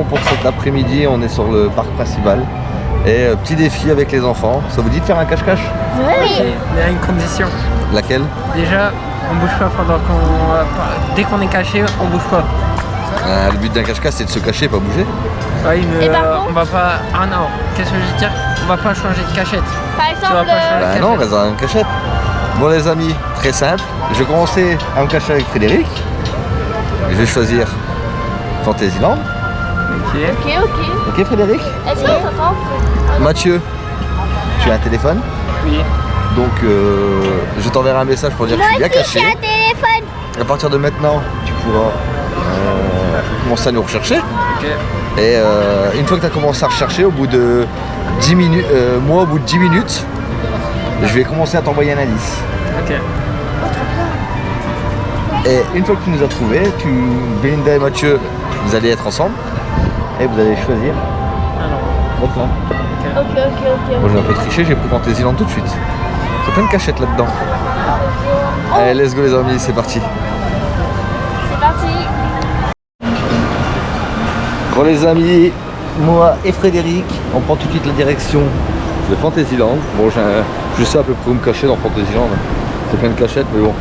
bon pour cet après-midi, on est sur le parc principal. Et petit défi avec les enfants. Ça vous dit de faire un cache-cache? Oui. Mais il y a une condition. Laquelle? Déjà, on bouge pas pendant qu'on... Dès qu'on est caché, on bouge pas. Le but d'un cache-cache, c'est de se cacher, pas bouger. Oui, mais Et par contre on va pas... Ah non, qu'est-ce que je veux dire? On va pas changer de cachette. Par Tu vas exemple, pas changer. Bah non, on reste dans une cachette. Bon les amis, très simple. Je vais commencer à me cacher avec Frédéric. Je vais choisir Fantasyland. Ok. ok. Ok Frédéric? Est-ce qu'on t'entend? Mathieu, tu as un téléphone? Oui. Donc je t'enverrai un message pour dire que je suis bien caché. J'ai un téléphone. À partir de maintenant, tu pourras commencer à nous rechercher. Ok. Et une fois que tu as commencé à rechercher, au bout de 10 minutes, moi au bout de 10 minutes, je vais commencer à t'envoyer un indice. Ok. Et une fois que tu nous as trouvés, Belinda et Mathieu, vous allez être ensemble. Et vous allez choisir Alors. votre là. Ok. Moi j'ai un peu triché, j'ai pris Fantasyland tout de suite. C'est plein de cachettes là-dedans. Allez, let's go les amis, c'est parti. C'est parti. Bon les amis, moi et Frédéric, on prend tout de suite la direction de Fantasyland. Bon, je sais à peu près où me cacher dans Fantasyland. C'est plein de cachettes, mais bon.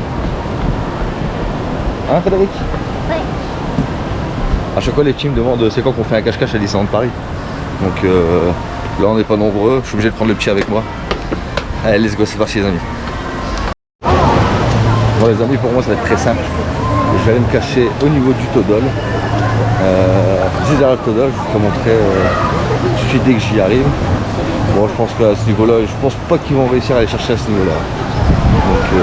Hein Frédéric? Oui. À chaque fois les petits me demandent c'est quand qu'on fait un cache-cache à Disneyland Paris. Donc là on n'est pas nombreux, je suis obligé de prendre le petit avec moi. Allez, let's go, c'est parti les amis. Bon les amis, pour moi ça va être très simple. Je vais aller me cacher au niveau du Toddle. Juste derrière le Toddle, je vous montrer tout de suite dès que j'y arrive. Bon, je pense qu'à ce niveau-là, je pense pas qu'ils vont réussir à aller chercher à ce niveau-là. Donc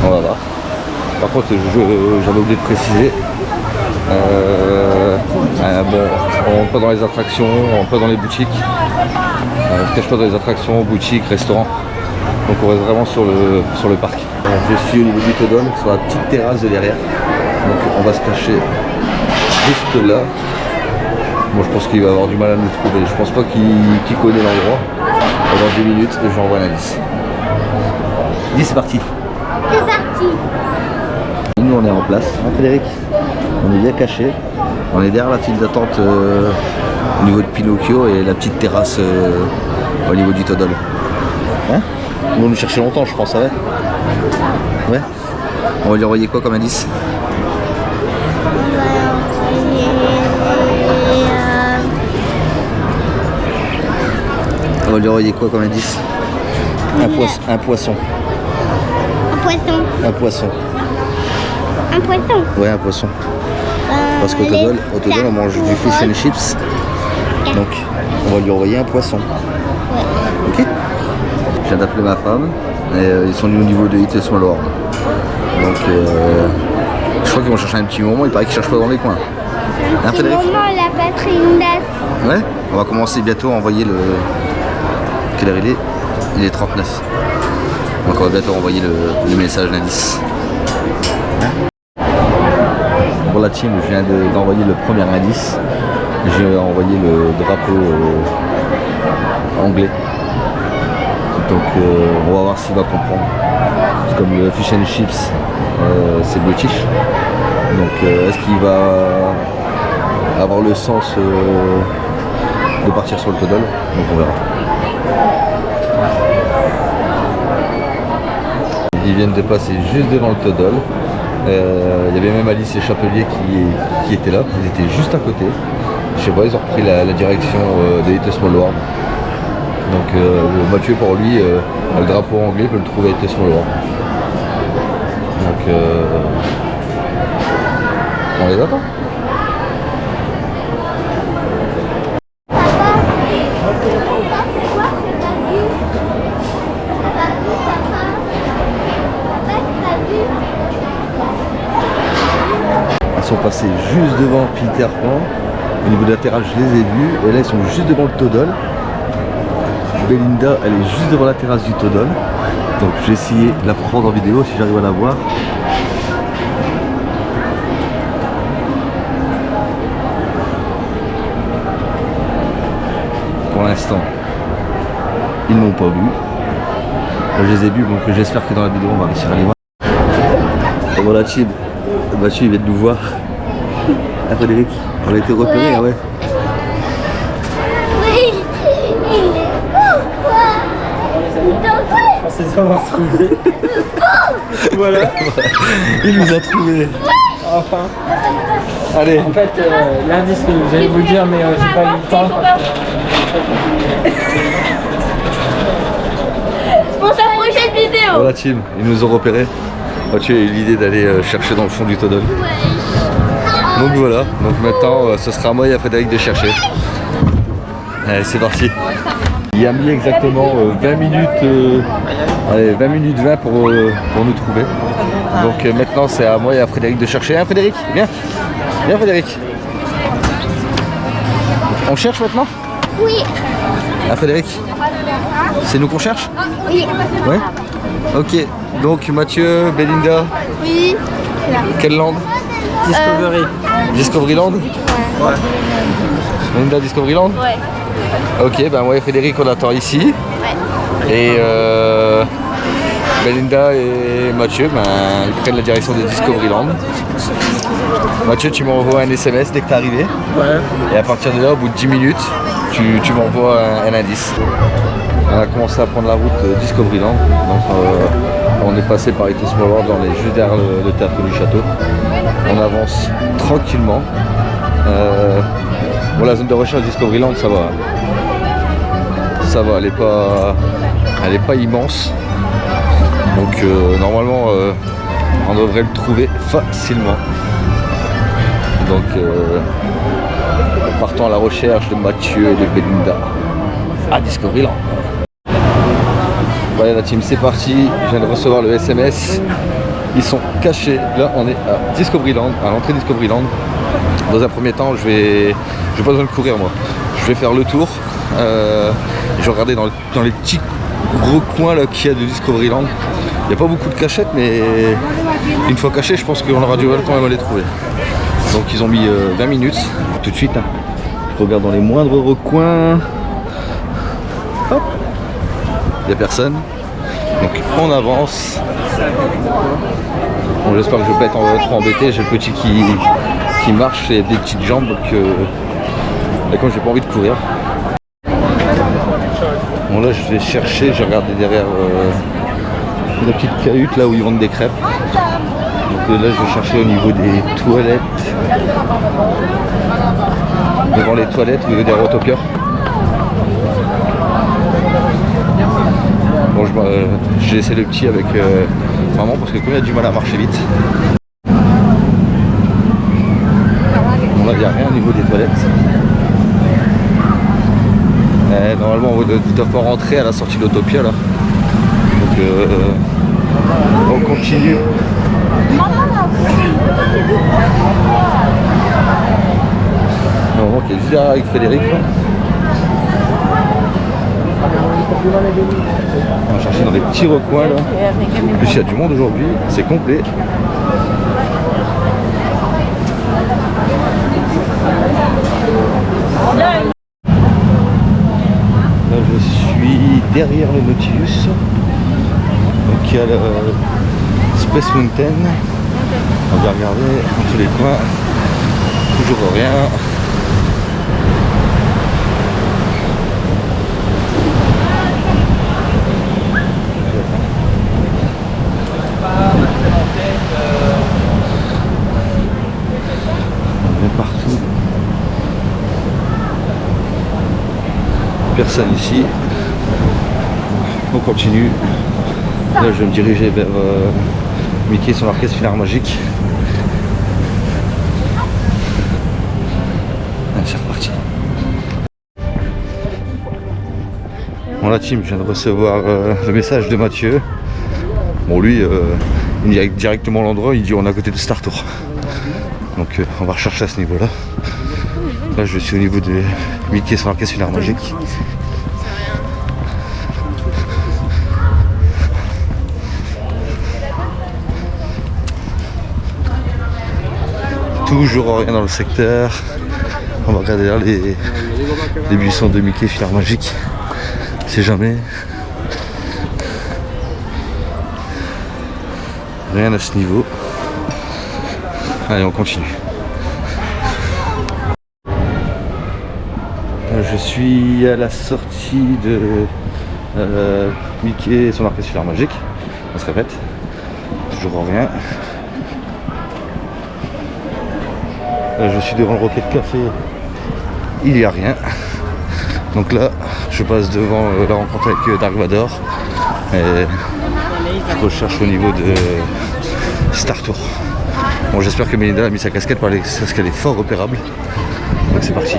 on va voir. Par contre, j'avais oublié de préciser. Bon, on rentre pas dans les attractions, on rentre pas dans les boutiques. On ne cache pas dans les attractions, boutiques, restaurants. Donc on reste vraiment sur le parc. Je suis au niveau du Toddle, sur la petite terrasse de derrière. Donc on va se cacher juste là. Bon, je pense qu'il va avoir du mal à nous trouver. Je pense pas qu'il connaît l'endroit. Dans 10 minutes, j'envoie l'indice. Dis, c'est parti. C'est parti. Nous on est en place, hein, Frédéric? On est bien caché. On est derrière la file d'attente au niveau de Pinocchio et la petite terrasse au niveau du Toddle. Hein? Ils vont nous chercher longtemps, je pense, ça va? Ouais. On va lui envoyer quoi comme indice? On va lui envoyer quoi comme indice? Un poisson. Un poisson. Un poisson. Un poisson. Ouais, un poisson. Parce qu'au Toddle, on mange du fish and chips. Donc, on va lui envoyer un poisson. Ok? Je viens d'appeler ma femme. Et ils sont venus au niveau de It Small World. Donc, je crois qu'ils vont chercher un petit moment. Il paraît qu'ils cherchent pas dans les coins. Hein, Frédéric? Maman, elle a pas pris une date. Ouais? On va commencer bientôt à envoyer le... Quelle heure il est? Il est 39. Donc on va bientôt envoyer le message d'indice. Pour la team, je viens d'envoyer le premier indice. J'ai envoyé le drapeau anglais. Donc on va voir s'il va comprendre. C'est comme le fish and chips, c'est British. Donc est-ce qu'il va avoir le sens de partir sur le Toddle? Donc on verra. Ils viennent de passer juste devant le Toddle. Il y avait même Alice et Chapelier qui étaient là, ils étaient juste à côté. Je sais pas, ils ont repris la direction de It Small World. Donc Mathieu, pour lui, le drapeau anglais peut le trouver à It Small World. Donc on les attend. Ils sont passés juste devant Peter Pan. Au niveau de la terrasse, je les ai vus. Et là, ils sont juste devant le Toddle. Belinda, elle est juste devant la terrasse du Toddle. Donc, je vais essayer de la prendre en vidéo si j'arrive à la voir. Pour l'instant, ils ne m'ont pas vu. Moi, je les ai vus, donc j'espère que dans la vidéo, on va réussir à les voir. Bon, la team, Mathieu, il vient de nous voir. Ah, Frédéric, on a été repéré, Ouais. ouais. Oui, il est beau, quoi. Je pensais savoir trouvé. Voilà. Il nous a trouvé. Enfin. Allez. En fait, l'indice que j'allais vous dire, mais j'ai pas eu le temps. Pour sa prochaine vidéo. Voilà Tim, ils nous ont repérés. Mathieu a eu l'idée d'aller chercher dans le fond du Todol. Donc voilà, donc maintenant ce sera à moi et à Frédéric de chercher. Allez, c'est parti. Il a mis exactement 20 minutes, allez, 20 minutes 20 pour nous trouver. Donc maintenant c'est à moi et à Frédéric de chercher. Hein Frédéric, viens. Viens Frédéric. On cherche maintenant? Oui. Ah Frédéric, c'est nous qu'on cherche? Oui. Ouais. Ok, donc Mathieu, Belinda, Oui. quelle langue? Discovery. Discoveryland? Ouais. Belinda, Discoveryland? Ouais. Ok, ben moi et Frédéric on attend ici. Ouais. Et Belinda et Mathieu, ben, ils prennent la direction de Discoveryland. Mathieu, tu m'envoies un SMS dès que tu es arrivé. Ouais. Et à partir de là, au bout de 10 minutes, tu m'envoies un indice. On a commencé à prendre la route Discoveryland. Donc on est passé par Little Small World, on est juste derrière le théâtre du château. On avance tranquillement. Bon, la zone de recherche Discoveryland, ça va. Ça va, elle est pas immense. Donc normalement on devrait le trouver facilement. Donc partons à la recherche de Mathieu et de Belinda à Discoveryland. Voilà la team, c'est parti, je viens de recevoir le SMS. Ils sont cachés, là on est à Discoveryland, à l'entrée de Discoveryland. Dans un premier temps, j'ai pas besoin de courir moi. Je vais faire le tour. Je vais regarder dans les petits gros coins là qu'il y a de Discoveryland. Il n'y a pas beaucoup de cachettes, mais une fois cachés, je pense qu'on aura du mal quand même à les trouver. Donc ils ont mis 20 minutes. Tout de suite, hein. Je regarde dans les moindres recoins. Hop. Il n'y a personne. Donc on avance. Bon, j'espère que je ne vais pas être trop embêté. J'ai le petit qui marche et des petites jambes. Donc là, comme j'ai pas envie de courir. Bon là je vais chercher, j'ai regardé derrière la petite cahute là où ils vendent des crêpes. Donc là je vais chercher au niveau des toilettes. Devant les toilettes, au niveau des Rotopia. Bon j'ai laissé le petit avec maman parce que comme il a du mal à marcher vite. Bon là il n'y a rien au niveau des toilettes. Normalement on ne doit pas rentrer à la sortie de l'Autopia là. Donc on continue. Normalement qui est juste derrière avec Frédéric là. On va chercher dans les petits recoins là. En plus il y a du monde aujourd'hui, c'est complet. Là je suis derrière le Nautilus. Donc il y a le Space Mountain. On va regarder dans tous les coins. Toujours rien. On est partout. Personne ici. On continue. Là je vais me diriger vers Mickey son orchestre Filard Magique. Allez, c'est reparti. Bon la team, je viens de recevoir le message de Mathieu. Bon lui il me dit directement l'endroit, il dit on est à côté de Star Tour. Donc on va rechercher à ce niveau là. Là je suis au niveau de Mickey son orchestre Filard Magique. Toujours rien dans le secteur. On va regarder là les buissons de Mickey Filard Magique. C'est jamais. Rien à ce niveau. Allez on continue. je suis à la sortie de Mickey et son arc super magique. On se répète, toujours rien. Je suis devant le Rocket Café, il n'y a rien. Donc là, je passe devant la rencontre avec Dark Vador et je recherche au niveau de Star Tour. Bon, j'espère que Melinda a mis sa casquette parce qu'elle est fort repérable. Donc c'est parti.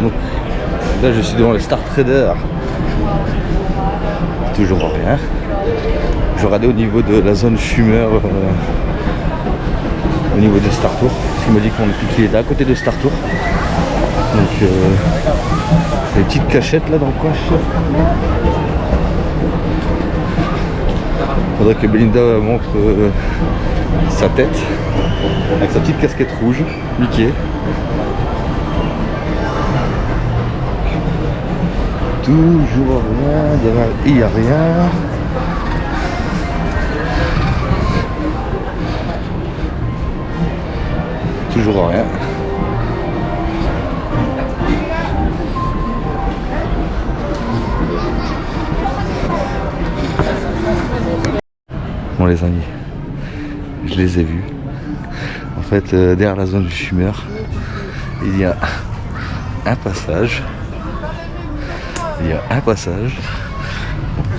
Donc là, je suis devant le Star Trader. Toujours rien. Je vais regarder au niveau de la zone fumeur, au niveau de Star Tour. Parce qu'il m'a dit qu'il était à côté de Star Tour. Donc il y a des petites cachettes là dans le coin. Il faudrait que Belinda montre sa tête avec sa petite casquette rouge, Mickey. Toujours rien, il n'y a rien. Toujours rien. Bon les amis, je les ai vus. En fait, derrière la zone du fumeur, il y a un passage. Il y a un passage.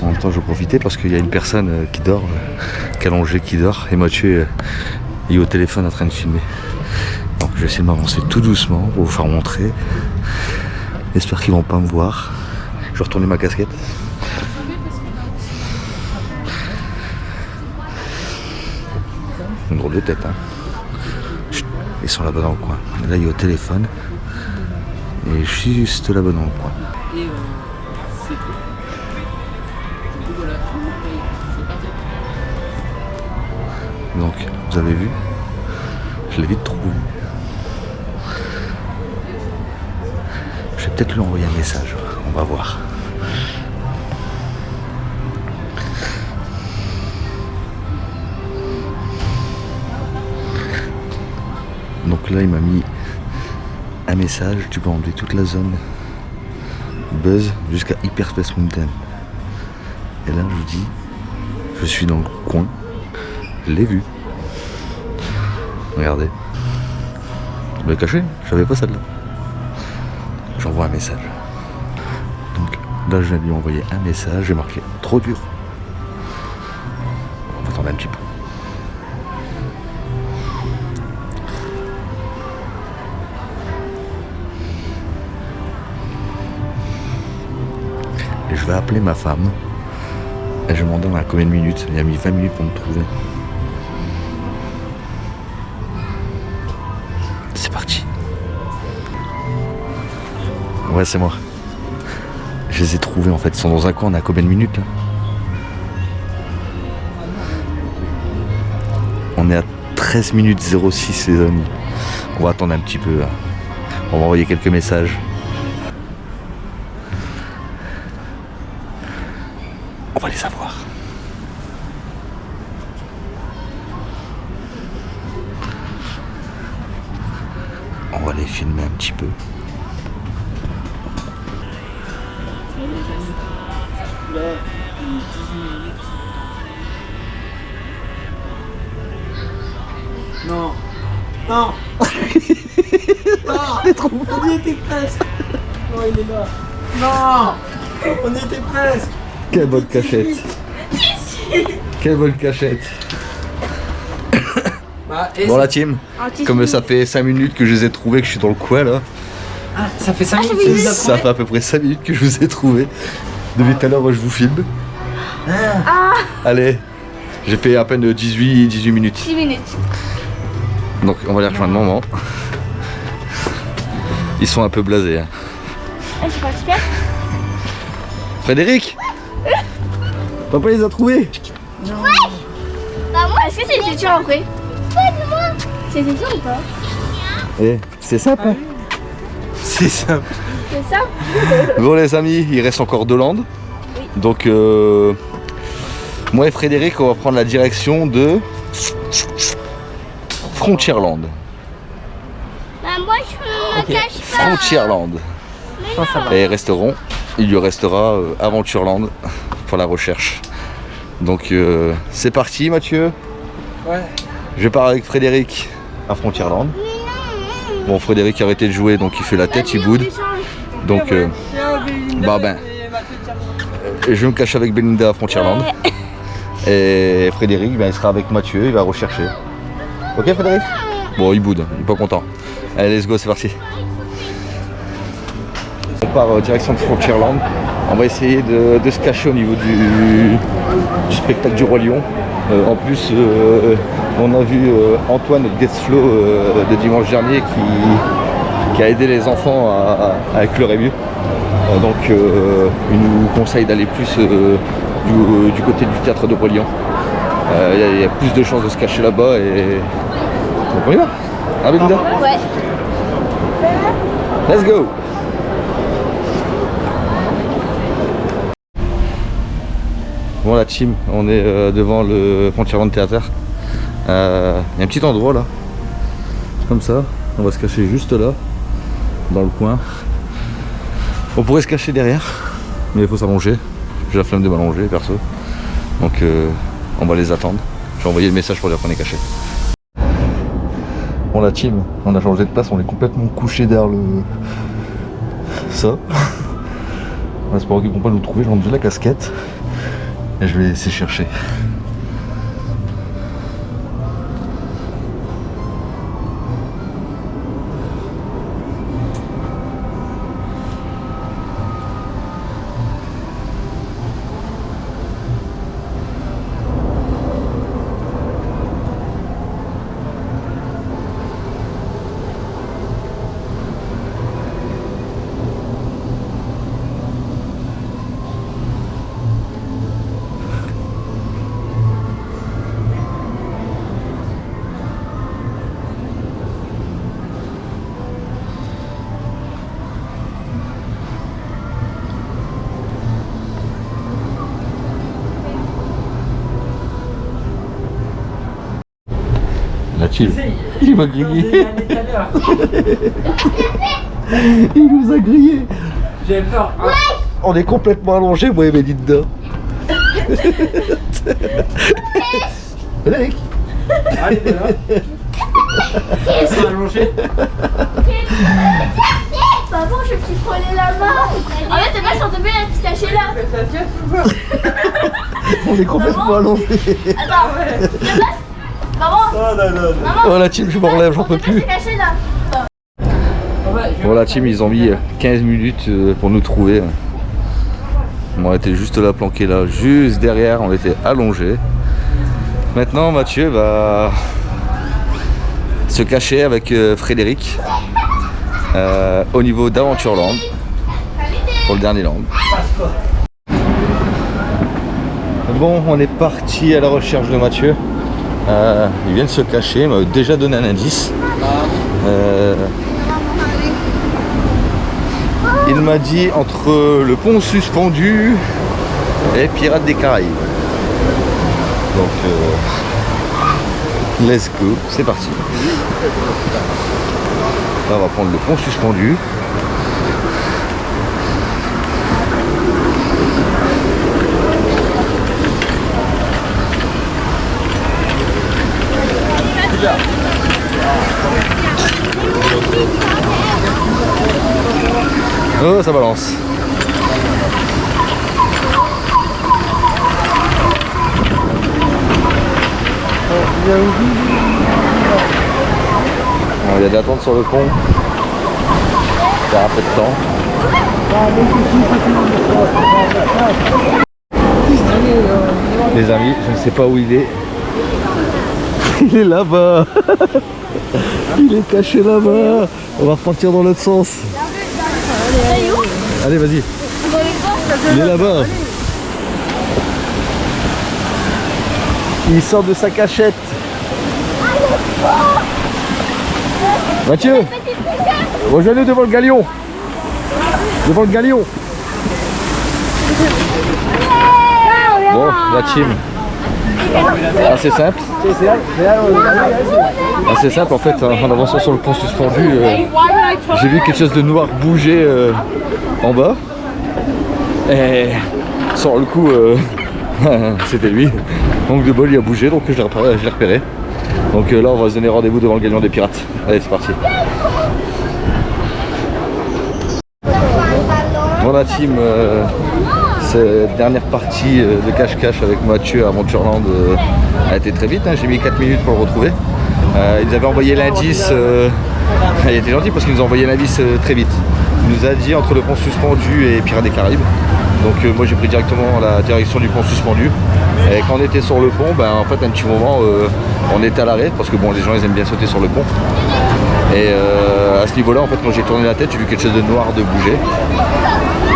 En même temps, je vais profiter parce qu'il y a une personne qui dort, allongée qui dort, et Mathieu est au téléphone en train de filmer. Donc je vais essayer de m'avancer tout doucement pour vous faire montrer. J'espère qu'ils vont pas me voir. Je vais retourner ma casquette. Une drôle de tête, hein. Chut, ils sont là-bas dans le coin. Et là, il est au téléphone. Et juste là-bas dans le coin. Et c'est tout. Du coup, voilà. C'est parti. Donc, vous avez vu, je l'ai vite trouvé. Je vais peut-être lui envoyer un message, on va voir. Donc là, il m'a mis un message, tu peux enlever toute la zone Buzz jusqu'à Hyperspace Mountain. Et là, je vous dis, je suis dans le coin, je l'ai vu. Regardez. Je l'ai caché, je savais pas celle-là. J'envoie un message. Donc là, je vais lui envoyer un message, j'ai marqué trop dur. On va attendre un petit peu. Et je vais appeler ma femme. Et je me demande à combien de minutes. Il a mis 20 minutes pour me trouver. C'est parti. Ouais, c'est moi. Je les ai trouvés en fait. Ils sont dans un coin. On a combien de minutes là? On est à 13 minutes 06 les amis. On va attendre un petit peu. Hein. On va envoyer quelques messages. On va les avoir. On va les filmer un petit peu. Là, il est 18 minutes. Non. Non. Non. On y était presque. Oh, il est là. Non. On y était presque. Quelle bonne cachette. Quelle bonne cachette. Bah, et Bon la team, comme ça fait 5 minutes que je les ai trouvés, que je suis dans le coin là. ah, ça fait 5 minutes que vous Ça fait à peu près 5 minutes que je vous ai trouvés. Depuis tout à l'heure, je vous filme. Ah, Allez, j'ai fait à peine 18 minutes. 6 minutes. Donc on va les rejoindre maman. Ils sont un peu blasés. Hein. Ah, c'est pas super. Frédéric, papa les a trouvés. Bah moi, est-ce que c'était dur en vrai? C'était dur ou pas? Eh, c'est simple. Hein. C'est simple. C'est ça? Bon les amis, il reste encore 2 landes. Oui. Donc moi et Frédéric, on va prendre la direction de Frontierland. moi, je me cache pas. Frontierland. Ça, ça va. Et resteront, il lui restera Aventureland pour la recherche. Donc c'est parti Mathieu. Ouais. Je pars avec Frédéric à Frontierland. Bon, Frédéric a arrêté de jouer, donc il fait la tête, il boude. Donc je vais me cacher avec Belinda à Frontierland. Et Frédéric, il sera avec Mathieu, il va rechercher. Ok Frédéric? Bon, il boude, il est pas content. Allez, let's go, c'est parti. On part direction de Frontierland. On va essayer de se cacher au niveau du spectacle du Roi Lion. En plus, on a vu Antoine, notre guest flow de dimanche dernier, qui a aidé les enfants à éclairer mieux. Donc il nous conseille d'aller plus du côté du théâtre de Roi Lion. Il y a plus de chances de se cacher là-bas et donc on y va. Ah Belinda? Ouais. Let's go. Bon la team, on est devant le Frontierland Theater. Il y a un petit endroit là, comme ça. On va se cacher juste là, dans le coin. On pourrait se cacher derrière, mais il faut s'allonger. J'ai la flemme de m'allonger perso. Donc on va les attendre. J'ai envoyé le message pour dire qu'on est caché. Bon la team, on a changé de place, on est complètement couché derrière le... ça. On espère qu'ils vont pas nous trouver, j'ai enlevé la casquette. Et je vais laisser chercher. La team, il m'a grillé. Il nous a grillé. J'ai peur. Ah. On est complètement allongé, moi et Belinda. Frédéric. Allez, là. Ils sont allongés. Maman, je me suis frôlé la main. En fait, t'es pas sur tomber, elle se cachait là. On est complètement allongé. Attends, maman. Non. Oh la team, je me relève, j'en peux plus. Caché là. Bon la team, ils ont mis 15 minutes pour nous trouver. On était juste là, planqué là, juste derrière, on était allongés. Maintenant Mathieu va se cacher avec Frédéric au niveau d'Aventureland pour le dernier land. Bon, on est parti à la recherche de Mathieu. Il vient de se cacher, il m'a déjà donné un indice. Il m'a dit entre le pont suspendu et Pirates des Caraïbes. Donc let's go, c'est parti. Là, on va prendre le pont suspendu. Oh, ça balance. Bon, il y a des attentes sur le pont. Il y a un peu de temps. Les amis, je ne sais pas où il est. Il est là-bas. Il est caché là-bas. On va repartir dans l'autre sens. Allez, vas-y. Il est là-bas. Il sort de sa cachette. Mathieu, rejoignez devant le galion. Devant le galion. Bon, la team. Assez simple. Assez simple en fait, en avançant sur le pont suspendu, j'ai vu quelque chose de noir bouger en bas. Et sur le coup, c'était lui. Donc de bol il a bougé, donc je l'ai repéré. Donc là on va se donner rendez-vous devant le gagnant des pirates. Allez c'est parti. Bon la team, cette dernière partie de cache-cache avec Mathieu à Montferland a été très vite, hein. J'ai mis 4 minutes pour le retrouver. Il nous avait envoyé l'indice, il était gentil parce qu'il nous a envoyé l'indice très vite. Il nous a dit entre le pont suspendu et Pirates des Caraïbes. Donc moi j'ai pris directement la direction du pont suspendu. Et quand on était sur le pont, ben, en fait un petit moment on était à l'arrêt parce que bon les gens ils aiment bien sauter sur le pont. Et à ce niveau là en fait quand j'ai tourné la tête j'ai vu quelque chose de noir de bouger.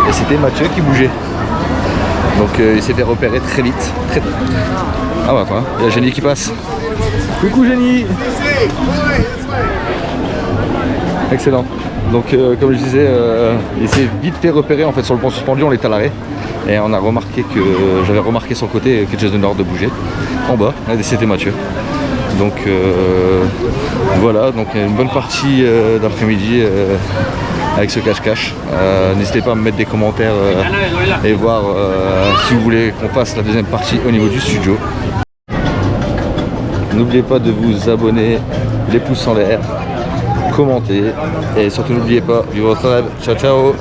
Et c'était Mathieu qui bougeait. Donc il s'est fait repérer très vite. Ah bah quoi, il y a Jenny qui passe. Coucou Jenny. Excellent. Donc comme je disais, il s'est vite fait repérer en fait sur le pont suspendu, on était à l'arrêt. Et on a remarqué que j'avais remarqué sur le côté quelque chose de noir de bouger. En bas, et c'était Mathieu. Donc voilà, donc une bonne partie d'après-midi avec ce cache-cache. N'hésitez pas à me mettre des commentaires et voir si vous voulez qu'on fasse la deuxième partie au niveau du studio. N'oubliez pas de vous abonner, les pouces en l'air, commenter et surtout n'oubliez pas, vivez votre rêve. Ciao ciao.